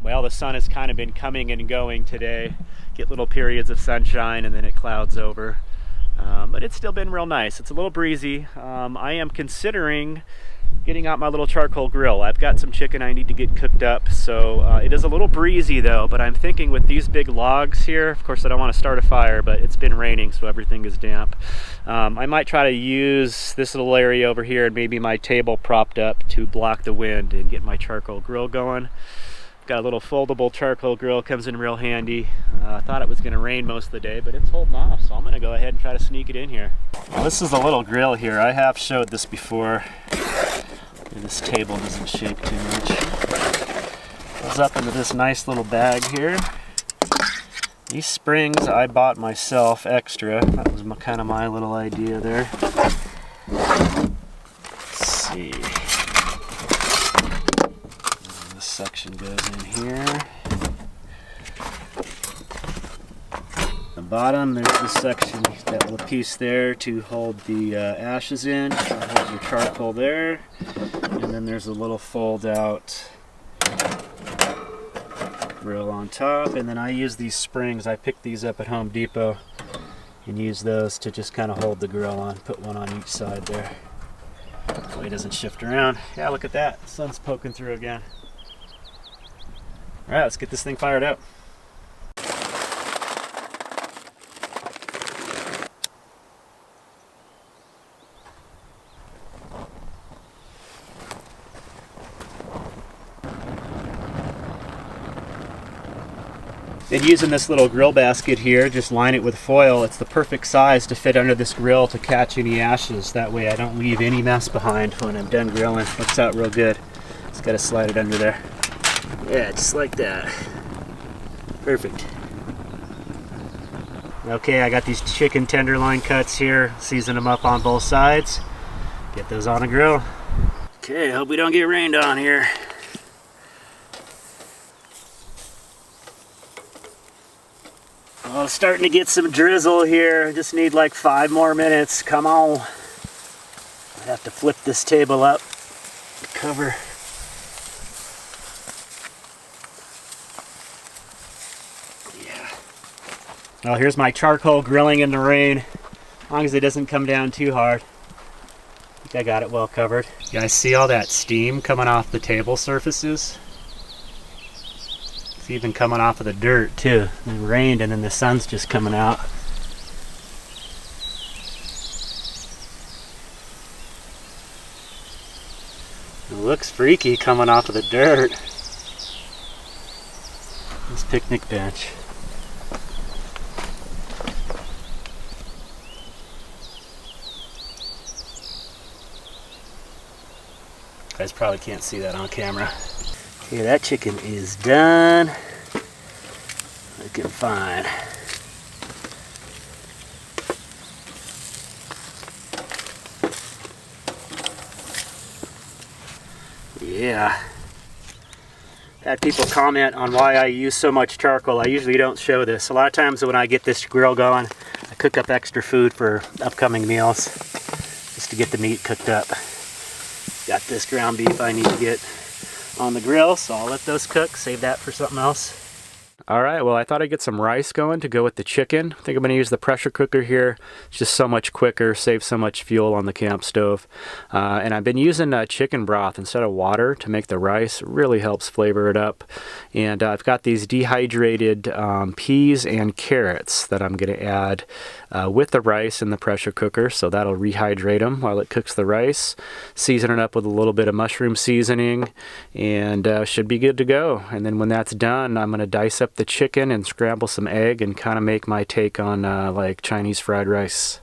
Well, the sun has kind of been coming and going today. Get little periods of sunshine and then it clouds over. But it's still been real nice. It's a little breezy. I am considering getting out my little charcoal grill. I've got some chicken I need to get cooked up, so it is a little breezy though, but I'm thinking with these big logs here, of course I don't want to start a fire, but it's been raining so everything is damp. I might try to use this little area over here and maybe my table propped up to block the wind and get my charcoal grill going. Got a little foldable charcoal grill, comes in real handy. I thought it was going to rain most of the day, but it's holding off, so I'm going to go ahead and try to sneak it in here. Well, this is the little grill here. I have showed this before. And this table doesn't shake too much. Goes up into this nice little bag here. These springs I bought myself extra. That was kind of my little idea there. Let's see. This section goes in here. The bottom, there's this section, that little piece there to hold the ashes in. Hold your charcoal there. And then there's a little fold out grill on top. And then I use these springs. I picked these up at Home Depot and use those to just kind of hold the grill on. Put one on each side there. That way it doesn't shift around. Yeah, look at that. The sun's poking through again. All right, let's get this thing fired up. And using this little grill basket here, just line it with foil. It's the perfect size to fit under this grill to catch any ashes. That way I don't leave any mess behind when I'm done grilling. Works out real good. Just gotta slide it under there. Yeah, just like that. Perfect. Okay, I got these chicken tenderloin cuts here. Season them up on both sides. Get those on the grill. Okay, hope we don't get rained on here. Well, it's starting to get some drizzle here. Just need like 5 more minutes. Come on. I have to flip this table up to cover. Yeah. Well, here's my charcoal grilling in the rain. As long as it doesn't come down too hard. I think I got it well covered. You guys see all that steam coming off the table surfaces? It's even coming off of the dirt too. It rained and then the sun's just coming out. It looks freaky coming off of the dirt. This picnic bench. You guys probably can't see that on camera. Okay, that chicken is done. Looking fine. Yeah. Had people comment on why I use so much charcoal. I usually don't show this. A lot of times when I get this grill going, I cook up extra food for upcoming meals just to get the meat cooked up. Got this ground beef I need to get on the grill, so I'll let those cook, save that for something else. All right, well, I thought I'd get some rice going to go with the chicken. I think I'm going to use the pressure cooker here. It's just so much quicker, saves so much fuel on the camp stove. And I've been using chicken broth instead of water to make the rice. It really helps flavor it up. And I've got these dehydrated peas and carrots that I'm going to add with the rice in the pressure cooker, so that'll rehydrate them while it cooks the rice. Season it up with a little bit of mushroom seasoning, and should be good to go. And then when that's done, I'm going to dice up the chicken and scramble some egg and kind of make my take on like Chinese fried rice.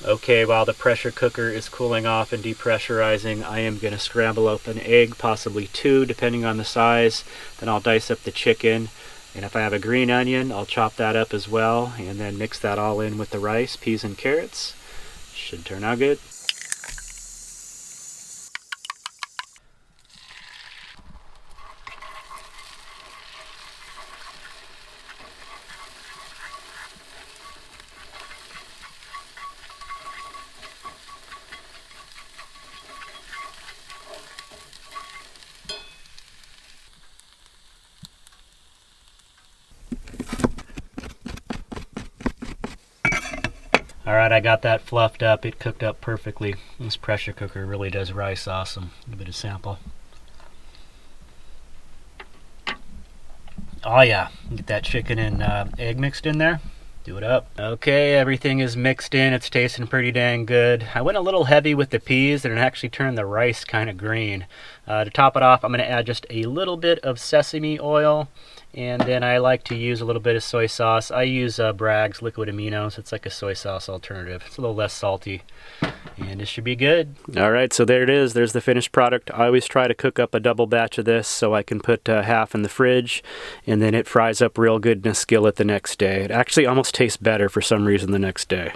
Okay, while the pressure cooker is cooling off and depressurizing, I am going to scramble up an egg, possibly 2 depending on the size. Then I'll dice up the chicken, and if I have a green onion, I'll chop that up as well, and then mix that all in with the rice, peas, and carrots. Should turn out good. Alright, I got that fluffed up. It cooked up perfectly. This pressure cooker really does rice awesome. A bit of sample. Oh yeah, get that chicken and egg mixed in there. Do it up. Okay, everything is mixed in. It's tasting pretty dang good. I went a little heavy with the peas and it actually turned the rice kind of green. To top it off, I'm going to add just a little bit of sesame oil. And then I like to use a little bit of soy sauce. I use Bragg's liquid aminos. It's like a soy sauce alternative. It's a little less salty. And it should be good. Alright, so there it is. There's the finished product. I always try to cook up a double batch of this so I can put half in the fridge. And then it fries up real good in a skillet the next day. It actually almost tastes better for some reason the next day.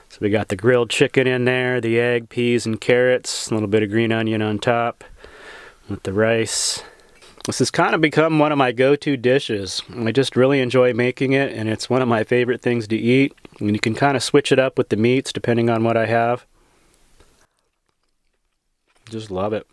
So we got the grilled chicken in there, the egg, peas, and carrots. A little bit of green onion on top with the rice. This has kind of become one of my go-to dishes. I just really enjoy making it, and it's one of my favorite things to eat. And you can kind of switch it up with the meats depending on what I have. Just love it.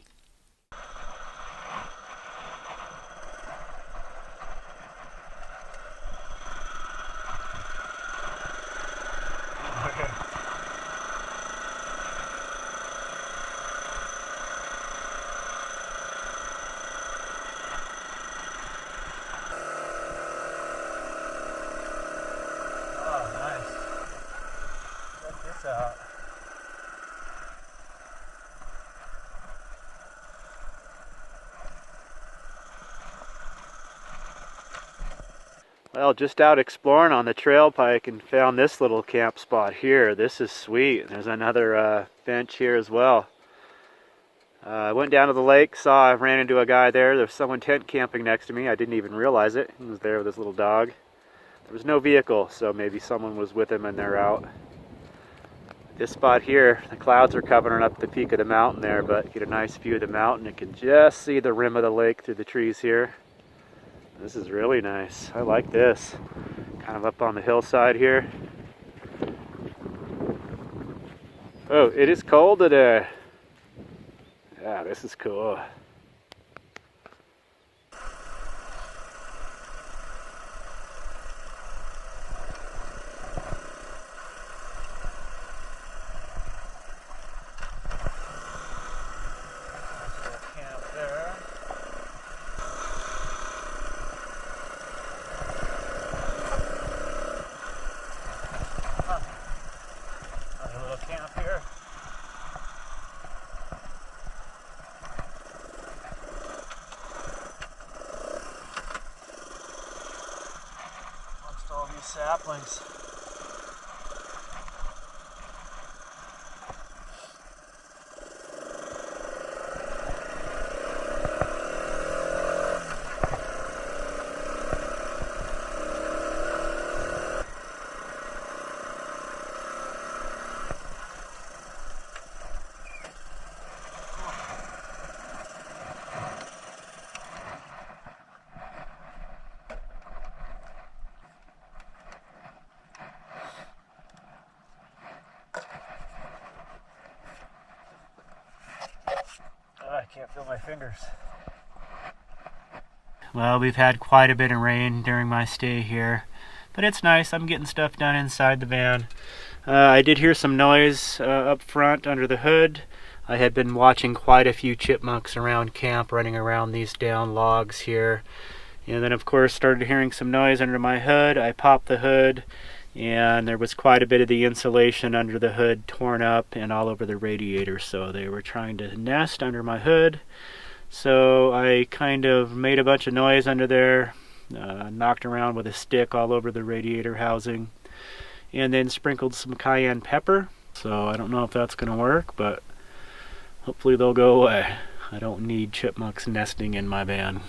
Well, just out exploring on the trail pike and found this little camp spot here. This is sweet. There's another bench here as well. I went down to the lake, I ran into a guy there. There was someone tent camping next to me. I didn't even realize it. He was there with his little dog. There was no vehicle, so maybe someone was with him and they're out. This spot here, the clouds are covering up the peak of the mountain there, but you get a nice view of the mountain. You can just see the rim of the lake through the trees here. This is really nice. I like this. Kind of up on the hillside here. Oh, it is cold today. Yeah, this is cool. All these saplings. I can't feel my fingers. Well, we've had quite a bit of rain during my stay here, but it's nice. I'm getting stuff done inside the van. I did hear some noise up front under the hood. I had been watching quite a few chipmunks around camp running around these down logs here. And then of course started hearing some noise under my hood. I popped the hood and there was quite a bit of the insulation under the hood torn up and all over the radiator, so they were trying to nest under my hood. So I kind of made a bunch of noise under there, knocked around with a stick all over the radiator housing, and then sprinkled some cayenne pepper So I don't know if that's going to work, but hopefully they'll go away. I don't need chipmunks nesting in my van.